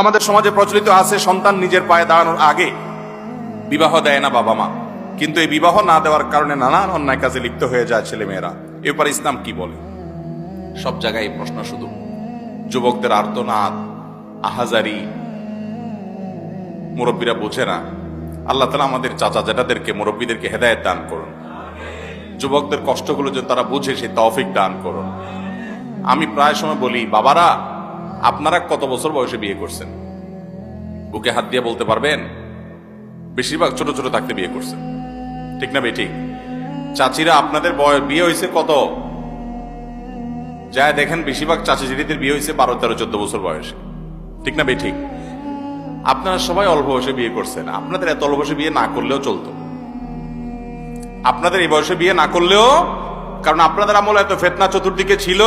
আমাদের সমাজে প্রচলিত আছে সন্তান নিজের পায়ে দাঁড়ানোর আগে বিবাহ দেয় না বাবা মা, কিন্তু এই বিবাহ না দেওয়ার কারণে নানান অন্যায় কাজে লিপ্ত হয়ে যায় ছেলে মেয়েরা। এ ব্যাপারে ইসলাম কি বলে? সব জায়গায় এই প্রশ্ন, শুধু যুবকদের আর্তনাদ, আহাজারি, মুরব্বীরা বোঝে না। আল্লাহ তাআলা আমাদের চাচা জেঠাদেরকে, মুরব্বীদেরকে হেদায়েত দান করুন, যুবকদের কষ্টগুলো যে তারা বুঝে সেই তৌফিক দান করুন। আমি প্রায় সময় বলি, বাবারা আপনারা কত বছর বয়সে বিয়ে করছেন? বুকে হাত দিয়ে বলতে পারবেন? বেশিরভাগ ছোট ছোট থাকতে বিয়ে করছেন, ঠিক না বেঠিক? চাচিরা আপনাদের বিয়ে হয়েছে কত? যা দেখেন বেশিরভাগ চাচি জিরিদের বিয়ে হয়েছে 12, 13, 14 বছর বয়সে, ঠিক না বেঠিক? আপনারা সবাই অল্প বয়সে বিয়ে করছেন। আপনাদের এত অল্প বয়সে বিয়ে না করলেও চলতো, আপনাদের এই বয়সে বিয়ে না করলেও, কারণ আপনাদের আমলে এত ফিতনা চতুর্দিকে ছিল।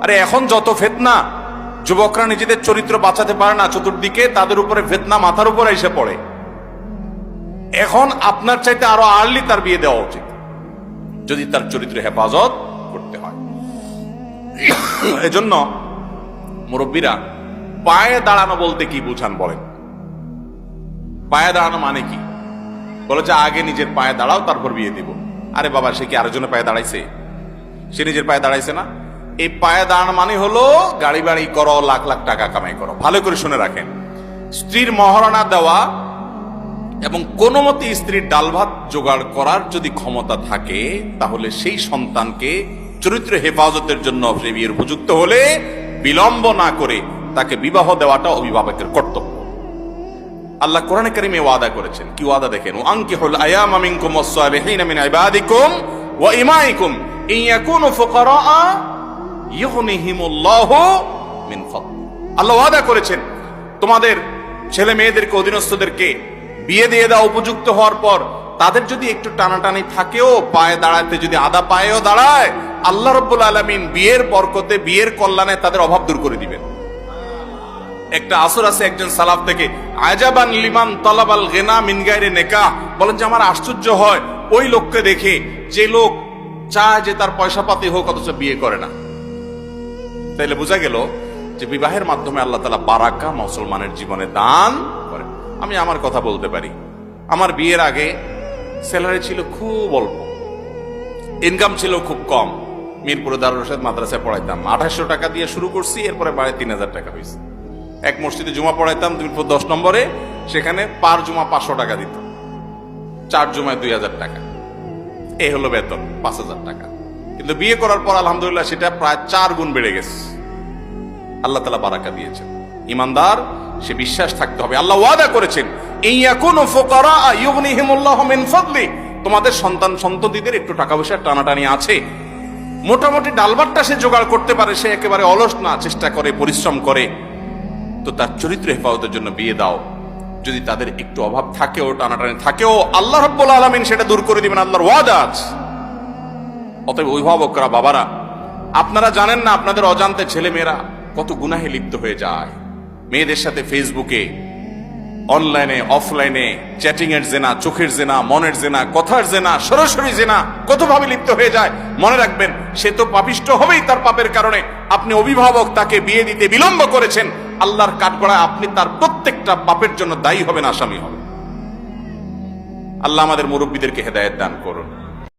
আরে এখন যত ফিতনা, যুবকরা নিজেদের চরিত্র বাঁচাতে পারে না, চতুর্দিকে তাদের উপরে ফিতনা মাথার উপরে এসে পড়ে। এখন আপনার চাইতে আরো আর্লি তার বিয়ে দেওয়া উচিত, যদি তার চরিত্র হেফাজত করতে হয়। এজন্য মুরব্বীরা পায়ে দাঁড়ানো বলতে কি বুঝান বলেন? পায়ে দাঁড়ানো মানে কি? বলে যে আগে নিজের পায়ে দাঁড়াও তারপর বিয়ে দিব। আরে বাবা, সে কি আরেকজনের পায়ে দাঁড়াইছে? সে নিজের পায়ে দাঁড়াইছে না। এই পায়ে দাঁড়ানো মানে হলো গাড়ি বাড়ি করো, লাখ লাখ টাকা কামাই করো। ভালো করে শুনে রাখেন, স্ত্রীর মহারণা দেওয়া এবং কোনো মতে স্ত্রীর ডাল ভাত জোগাড় করার যদি ক্ষমতা থাকে, তাহলে সেই সন্তানকে চরিত্র হেফাজতের জন্য সে বিয়ের উপযুক্ত হলে বিলম্ব না করে তাকে বিবাহ দেওয়াটা অভিভাবকের কর্তব্য। আল্লাহ কোরআনে কারিমে ওয়াদা করেছেন। কি ওয়াদা দেখেন? আনকিহুল আয়ামা মিনকুম ওয়াস-সালিহিনা মিন ইবাদিকুম ওয়া ইমাইকুম ইন ইয়াকুনু ফুকারা ইউগনিহিমুল্লাহু মিন ফাদলি। আল্লাহ ওয়াদা করেছেন, তোমাদের ছেলে মেয়েদেরকে, অধীনস্থদেরকে বিয়ে দিয়ে দাও উপযুক্ত হওয়ার পর। তাদের যদি একটু টানাটানি থাকেও, পায়ে দাঁড়াতে যদি আধা পায়েও দাঁড়ায়, আল্লাহ রাব্বুল আলামিন বিয়ের বরকতে, বিয়ের কল্যাণে তাদের অভাব দূর করে দিবেন। একটা আসর আছে একজন সালাফ থেকে, আজাবান লিমান তালাবাল গিনা মিন গায়রি নিকাহ, বলেন যে আমার আশ্চর্য হয় ওই লোককে দেখে যে লোক চায় যে তার পয়সা পাতি হোক অথচ বিয়ে করে না। তাইলে বোঝা গেল যে বিবাহের মাধ্যমে আল্লাহ তাআলা বারাকা মুসলমানের জীবনে দান করেন। আমি আমার কথা বলতে পারি, আমার বিয়ের আগে স্যালারি ছিল খুব অল্প, ইনকাম ছিল খুব কম। মিরপুরে দারুল রশিদ মাদ্রাসায় পড়াইতাম, 2800 টাকা দিয়ে শুরু করছি, এরপরে বাড়ে 3000 টাকা হয়েছে। এক মসজিদে জুমা পড়াইতাম মিরপুর 10 নম্বরে, সেখানে পার জুমা 500 টাকা দিত, 4 জুমায় 2000 টাকা, এই হলো বেতন 5000 টাকা। কিন্তু বিয়ে করার পর আলহামদুলিল্লাহ সেটা প্রায় 4 গুণ বেড়ে গেছে। আল্লাহ তাআলা বারাকা দিয়েছেন। ইমানদার সে বিশ্বাস থাকতে হবে। আল্লাহ ওয়াদা করেছেন, ইন ইয়াকুনু ফুকারা ইউগনিহিমুল্লাহু মিন ফাদলি, তোমাদের সন্তান সন্ততিদের একটু টাকা পয়সা টানাটানি আছে, মোটামুটি ডালভাতটা সে জোগাড় করতে পারে, সে একেবারে অলস না, চেষ্টা করে, পরিশ্রম করে, তো তার চরিত্র হেফাজতের জন্য বিয়ে দাও। যদি তাদের একটু অভাব থাকেও, টানাটানি থাকেও, আল্লাহ রাব্বুল আলামিন সেটা দূর করে দিবেন, আল্লাহর ওয়াদা আছে। অতএব অভিভাবকরা, বাবারা, আপনারা জানেন না আপনাদের অজান্তে ছেলে মেয়েরা কত গুনাহে লিপ্ত হয়ে যায়। মেয়েদের সাথে ফেসবুকে, অনলাইনে, অফলাইনে চ্যাটিং এর জেনা, চোখের জেনা, মনের জেনা, কথার জেনা, সরাসরি জেনা কতভাবে লিপ্ত হয়ে যায়। মনে রাখবেন, সে তো পাপিষ্ট হবেই তার পাপের কারণে। আপনি অভিভাবক, তাকে বিয়ে দিতে বিলম্ব করেছেন, আল্লাহর কাঠগড়ায় আপনি তার প্রত্যেকটা পাপের জন্য দায়ী হবেন, আসামি হবেন। আল্লাহ আমাদের মুরব্বীদেরকে হেদায়েত দান করুন।